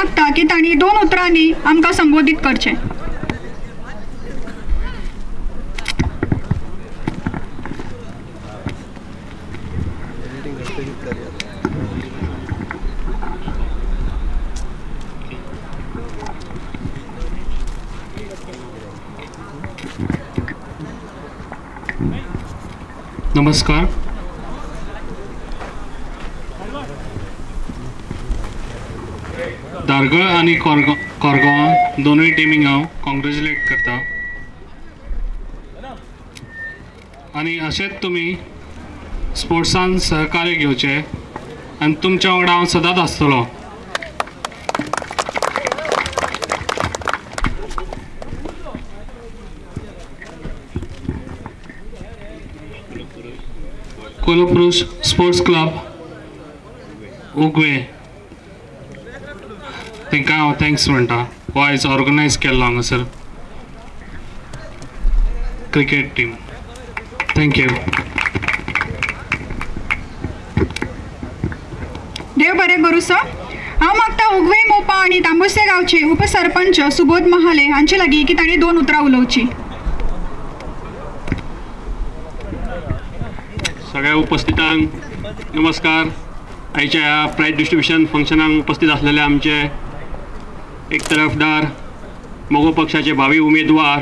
मागता की तांणी 2 उतरांनी आमकां संबोधित करचें. नमस्कार. दारगळ आणि कोरगांव दोनूय टिमीक हांव कॉंग्रेच्युलेट करता. आनी अशेंच तुमी स्पोर्ट्सान सहकार्य घेवचें आनी तुमच्या वांगडा हांव सदांच आसतलो. कोल्हापूर स्पोर्ट्स क्लब उगवे तांकां हांव थँक्स म्हणटा. हो आयज ऑर्गनायज केल्लो हांगासर क्रिकेट टीम. थँक्यू. देव बरें करूं सर. हांव मागता उगवे मोपा आनी तांबोसे गांवचे उपसरपंच सुबोध महाले हांचे लागीं की तांणी 2 उतरां उलोवची. सगळ्या उपस्थितांक नमस्कार. आयच्या ह्या प्राइज डिस्ट्रिब्युशन फंक्शनाक उपस्थित असलेले आमचे एक तरफदार मोगो पक्षाचे भावी उमेदवार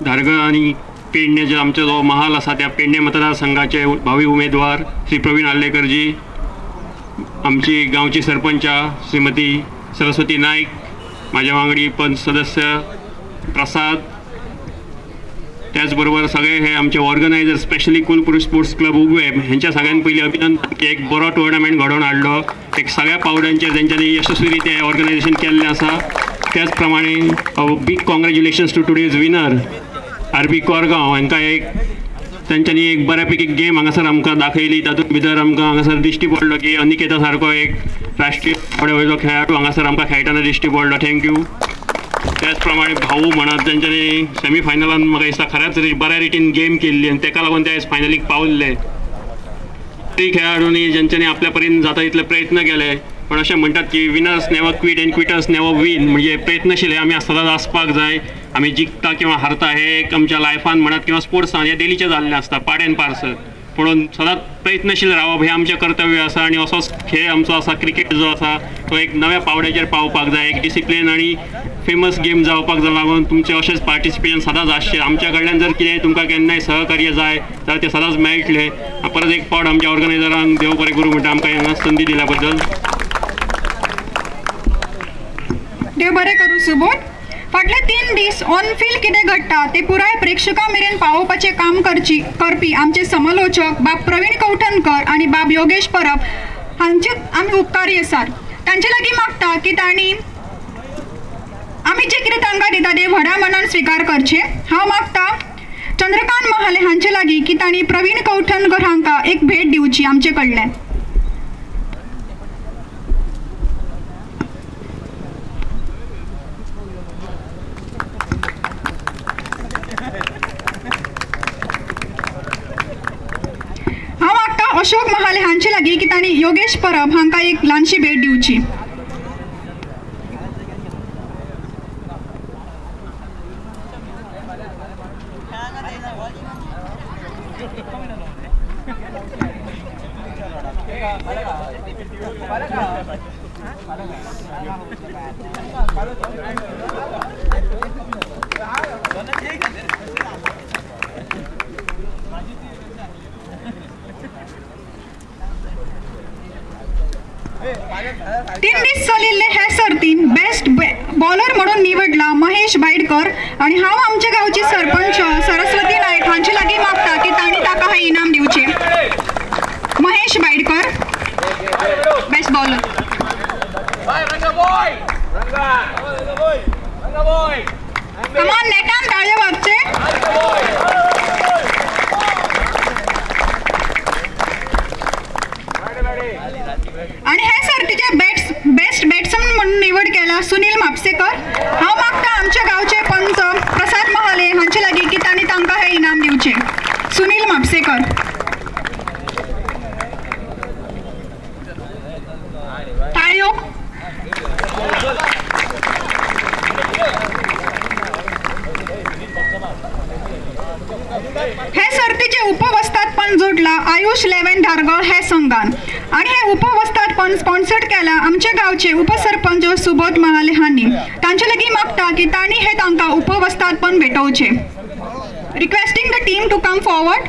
धारगळ आणि पेडणे जे आमचो जो महाल आसा त्या पेडणे मतदारसंघाचे भावी उमेदवार श्री प्रवीण आर्लेकरजी, आमची गांवची सरपंचा श्रीमती सरस्वती नाईक, माझ्या वांगडी पंच सदस्य प्रसाद, त्याचबरोबर सगळे हे आमचे organiser specially Kolhapur sports club उगवे ह्यांच्या सगळ्यांत पयलीं अभिनंदन की एक बरो टुर्नामेंट घडोवन हाडलो. एक सगळ्या पावड्यांचेर जेंच्यांनी यशस्वीरित्या हे ऑर्गनायझेशन केल्लें आसा. त्याच प्रमाणे big congratulations to today's winner RB Koregaon हांकां एक तांच्यांनी एक बऱ्यापैकी गेम हांगासर आमकां दाखयली. तातूंत भितर आमकां हांगासर दिश्टी पडलो की अनिकेता सारको एक राष्ट्रीय पावड्या खेळाडू हांगासर आमकां खेळटाना दिश्टी पडलो. थँक्यू. त्याच प्रमाणे भाऊ म्हणत तेंच्यांनी सेमी फायनलान म्हाका दिसता खऱ्याच बऱ्या रितीन गेम केल्ली आनी तेका लागून ते आयज फायनलीक पावल्ले. ती खेळाडूंनी जेंच्यांनी आपल्या परीन जाता तितले प्रयत्न केले, पण अशें म्हणटात की winners never quit and quitters never win. म्हणजे प्रयत्नशील हे आमी सदांच आसपाक जाय. आमी जिखता किंवा हारता हे एक आमच्या लायफान म्हणत किंवा स्पोर्ट्सान हे डेलीचें जाल्लें आसता, पार्ट एंड पार्सल. म्हणून सदांच प्रयत्नशील रावप हे आमचें कर्तव्य आसा. आनी असोच खेळ आमचो आसा क्रिकेट जो आसा तो एक नव्या पावड्याचेर पावपाक जाय. एक डिसिप्लीन आनी फेमस गेम जावपाक लागून तुमचें अशेंच पार्टिसिपेशन सदांच आसचें. आमच्या कडल्यान जर कितेंय तुमकां केन्नाय सहकार्य जाय जाल्यार तें सदांच मेळटलें. परत एक फावट आमच्या ऑर्गनायझरांक देव बरें करूं म्हणटा आमकां हांगा संदी दिल्या बद्दल. देव बरें करूं सुबोध. फाटले 3 दीस ऑन फील्ड कितें घडटा ते पुराय प्रेक्षकां मेरेन पावोवपाचें काम करपी आमचे समालोचक बाब प्रवीण कवठणकर आनी बाब योगेश परब हांचे आमी उपकारी आसात. तांचे लागीं मागता की तांणी आमी जे कितें तांकां दिता ते व्हडा मनान स्विकार करचे. हांव मागता चंद्रकांत महाले हांचे लागीं की तांणी प्रवीण कवठणकर हांकां एक भेट दिवची आमचे कडल्यान. हांव मागता अशोक महाले हांचे लागीं की तांणी योगेश परब हांकां एक ल्हानशी भेट दिवची. तीन दीस चलिल्ले हे सर्तीन बेस्ट बॉलर म्हणून निवडला महेश बायडकर आणि हांव आमच्या गावची सरपंच सरस्वती नायक हांचे लागीं मागता की तांणी ताका हे इनाम दिवचे. Mahesh Baidkar best bowler. कमान नेटान ताळे वाजचे. आणि हे सर्तीचे बेस्ट बॅट्समन म्हणून निवड केला सुनील म्हापसेकर. हांव मागता आमच्या गावचे पंच प्रसाद महाले हांचे लागीं की तांणी तांकां हे इनाम दिवचे. सुनील म्हापसेकर. ताळयो. हे सर्तीचे उपवस्थापन जोडला आयुष 11 धारगळ हे संघान आणि हे उपवस्थापन स्पॉन्सर्ड केला आमच्या गावचे उपसरपंच सुबोध महाले हांनी. तांचे लगी मागता की तांणी हे तांकां उपवस्थापन भेटवचे. Requesting the team to come forward.